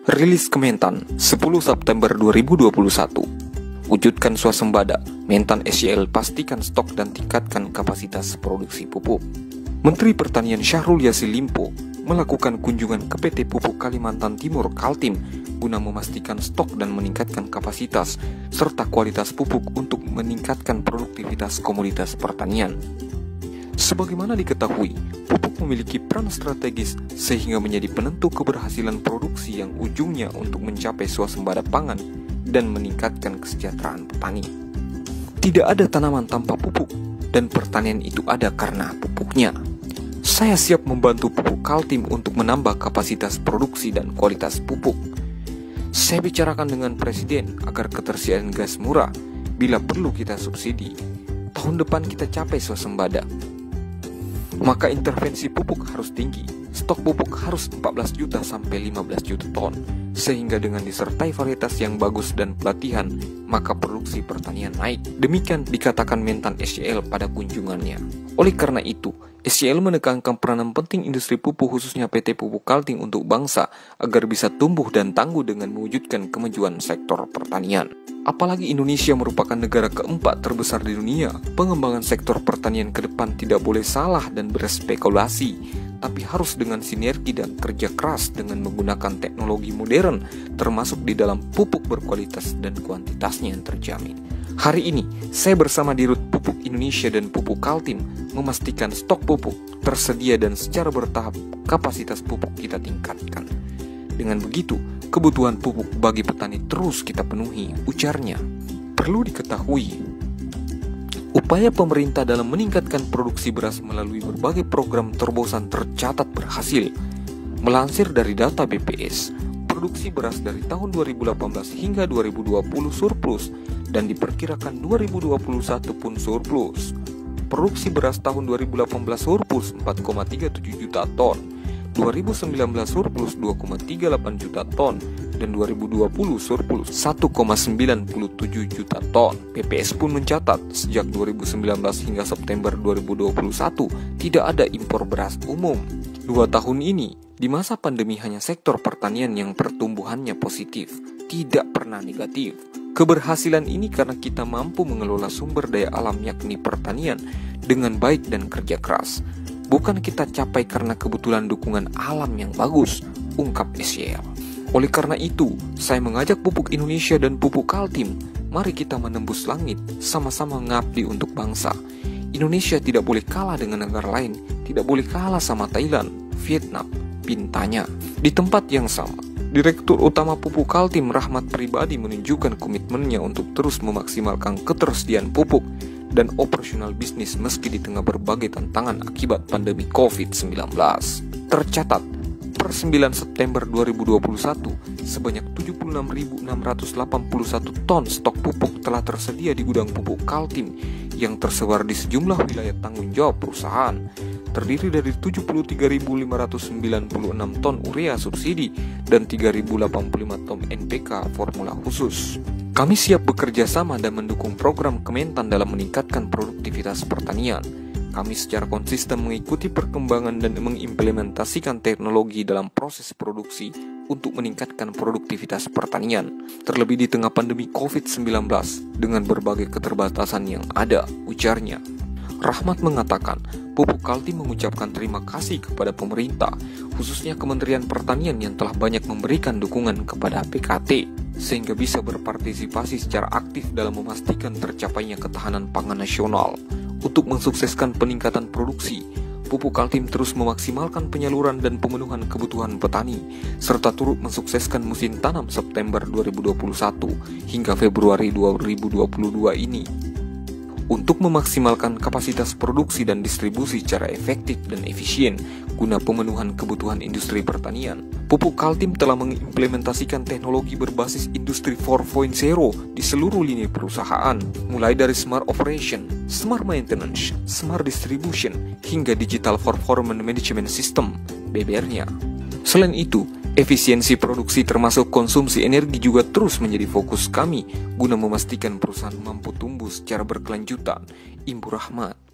Rilis Kementan 10 September 2021. Wujudkan swasembada, Mentan SYL pastikan stok dan tingkatkan kapasitas produksi pupuk. Menteri Pertanian Syahrul Yassin Limpo melakukan kunjungan ke PT Pupuk Kalimantan Timur Kaltim guna memastikan stok dan meningkatkan kapasitas serta kualitas pupuk untuk meningkatkan produktivitas komoditas pertanian. Sebagaimana diketahui, pupuk memiliki peran strategis sehingga menjadi penentu keberhasilan produksi yang ujungnya untuk mencapai swasembada pangan dan meningkatkan kesejahteraan petani. Tidak ada tanaman tanpa pupuk, dan pertanian itu ada karena pupuknya. Saya siap membantu Pupuk Kaltim untuk menambah kapasitas produksi dan kualitas pupuk. Saya bicarakan dengan Presiden agar ketersediaan gas murah, bila perlu kita subsidi. Tahun depan kita capai swasembada. Maka intervensi pupuk harus tinggi, stok pupuk harus 14 juta sampai 15 juta ton, sehingga dengan disertai varietas yang bagus dan pelatihan, maka produksi pertanian naik. Demikian dikatakan Mentan SYL pada kunjungannya. Oleh karena itu, SYL menekankan peranan penting industri pupuk khususnya PT Pupuk Kaltim untuk bangsa agar bisa tumbuh dan tangguh dengan mewujudkan kemajuan sektor pertanian. Apalagi Indonesia merupakan negara keempat terbesar di dunia, pengembangan sektor pertanian ke depan tidak boleh salah dan berspekulasi, tapi harus dengan sinergi dan kerja keras dengan menggunakan teknologi modern, termasuk di dalam pupuk berkualitas dan kuantitasnya yang terjamin. Hari ini, saya bersama Dirut Pupuk Indonesia dan Pupuk Kaltim memastikan stok pupuk tersedia dan secara bertahap kapasitas pupuk kita tingkatkan. Dengan begitu, kebutuhan pupuk bagi petani terus kita penuhi, ujarnya. Perlu diketahui, upaya pemerintah dalam meningkatkan produksi beras melalui berbagai program terobosan tercatat berhasil. Melansir dari data BPS, produksi beras dari tahun 2018 hingga 2020 surplus dan diperkirakan 2021 pun surplus. Produksi beras tahun 2018 surplus 4,37 juta ton, 2019 surplus 2,38 juta ton, dan 2020 surplus 1,97 juta ton. BPS pun mencatat sejak 2019 hingga September 2021 tidak ada impor beras umum. 2 tahun ini, di masa pandemi hanya sektor pertanian yang pertumbuhannya positif, tidak pernah negatif. Keberhasilan ini karena kita mampu mengelola sumber daya alam yakni pertanian dengan baik dan kerja keras. Bukan kita capai karena kebetulan dukungan alam yang bagus, ungkap SYL. Oleh karena itu, saya mengajak Pupuk Indonesia dan Pupuk Kaltim, mari kita menembus langit, sama-sama mengabdi untuk bangsa. Indonesia tidak boleh kalah dengan negara lain, tidak boleh kalah sama Thailand, Vietnam, pintanya. Di tempat yang sama, Direktur Utama Pupuk Kaltim Rahmat Pribadi menunjukkan komitmennya untuk terus memaksimalkan ketersediaan pupuk dan operasional bisnis meski di tengah berbagai tantangan akibat pandemi COVID-19. Tercatat, per 9 September 2021, sebanyak 76.681 ton stok pupuk telah tersedia di gudang Pupuk Kaltim yang tersebar di sejumlah wilayah tanggung jawab perusahaan. Terdiri dari 73.596 ton urea subsidi dan 3.085 ton NPK formula khusus. Kami siap bekerja sama dan mendukung program Kementan dalam meningkatkan produktivitas pertanian. Kami secara konsisten mengikuti perkembangan dan mengimplementasikan teknologi dalam proses produksi untuk meningkatkan produktivitas pertanian, terlebih di tengah pandemi COVID-19 dengan berbagai keterbatasan yang ada, ujarnya. Rahmat mengatakan, Pupuk Kaltim mengucapkan terima kasih kepada pemerintah, khususnya Kementerian Pertanian yang telah banyak memberikan dukungan kepada PKT, sehingga bisa berpartisipasi secara aktif dalam memastikan tercapainya ketahanan pangan nasional. Untuk mensukseskan peningkatan produksi, Pupuk Kaltim terus memaksimalkan penyaluran dan pemenuhan kebutuhan petani, serta turut mensukseskan musim tanam September 2021 hingga Februari 2022 ini. Untuk memaksimalkan kapasitas produksi dan distribusi secara efektif dan efisien guna pemenuhan kebutuhan industri pertanian, Pupuk Kaltim telah mengimplementasikan teknologi berbasis Industri 4.0 di seluruh lini perusahaan, mulai dari Smart Operation, Smart Maintenance, Smart Distribution, hingga Digital Performance Management System, BPR-nya. Selain itu, efisiensi produksi termasuk konsumsi energi juga terus menjadi fokus kami guna memastikan perusahaan mampu tumbuh secara berkelanjutan. Imbu Rahmat.